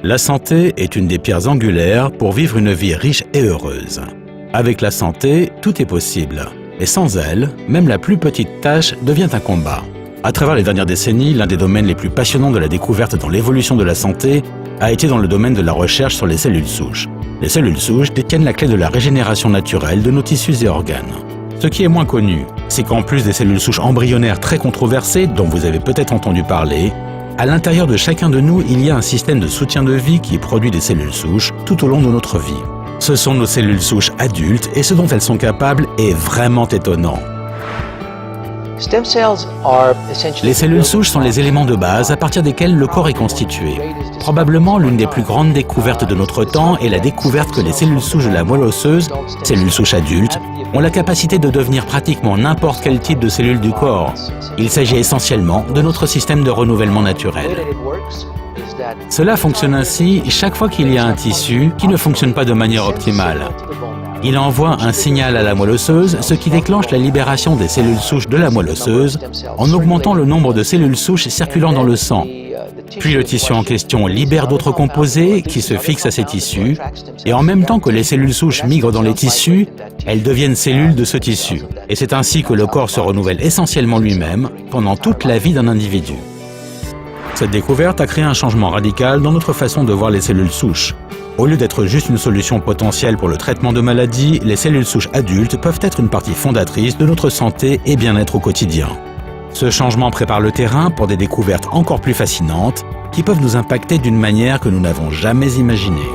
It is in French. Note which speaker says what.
Speaker 1: La santé est une des pierres angulaires pour vivre une vie riche et heureuse. Avec la santé, tout est possible. Et sans elle, même la plus petite tâche devient un combat. À travers les dernières décennies, l'un des domaines les plus passionnants de la découverte dans l'évolution de la santé a été dans le domaine de la recherche sur les cellules souches. Les cellules souches détiennent la clé de la régénération naturelle de nos tissus et organes. Ce qui est moins connu, c'est qu'en plus des cellules souches embryonnaires très controversées, dont vous avez peut-être entendu parler, à l'intérieur de chacun de nous, il y a un système de soutien de vie qui produit des cellules souches tout au long de notre vie. Ce sont nos cellules souches adultes et ce dont elles sont capables est vraiment étonnant. Les cellules souches sont les éléments de base à partir desquels le corps est constitué. Probablement l'une des plus grandes découvertes de notre temps est la découverte que les cellules souches de la moelle osseuse, cellules souches adultes, ont la capacité de devenir pratiquement n'importe quel type de cellule du corps. Il s'agit essentiellement de notre système de renouvellement naturel. Cela fonctionne ainsi chaque fois qu'il y a un tissu qui ne fonctionne pas de manière optimale. Il envoie un signal à la moelle osseuse, ce qui déclenche la libération des cellules souches de la moelle osseuse en augmentant le nombre de cellules souches circulant dans le sang. Puis le tissu en question libère d'autres composés qui se fixent à ces tissus, et en même temps que les cellules souches migrent dans les tissus, elles deviennent cellules de ce tissu. Et c'est ainsi que le corps se renouvelle essentiellement lui-même pendant toute la vie d'un individu. Cette découverte a créé un changement radical dans notre façon de voir les cellules souches. Au lieu d'être juste une solution potentielle pour le traitement de maladies, les cellules souches adultes peuvent être une partie fondatrice de notre santé et bien-être au quotidien. Ce changement prépare le terrain pour des découvertes encore plus fascinantes qui peuvent nous impacter d'une manière que nous n'avons jamais imaginée.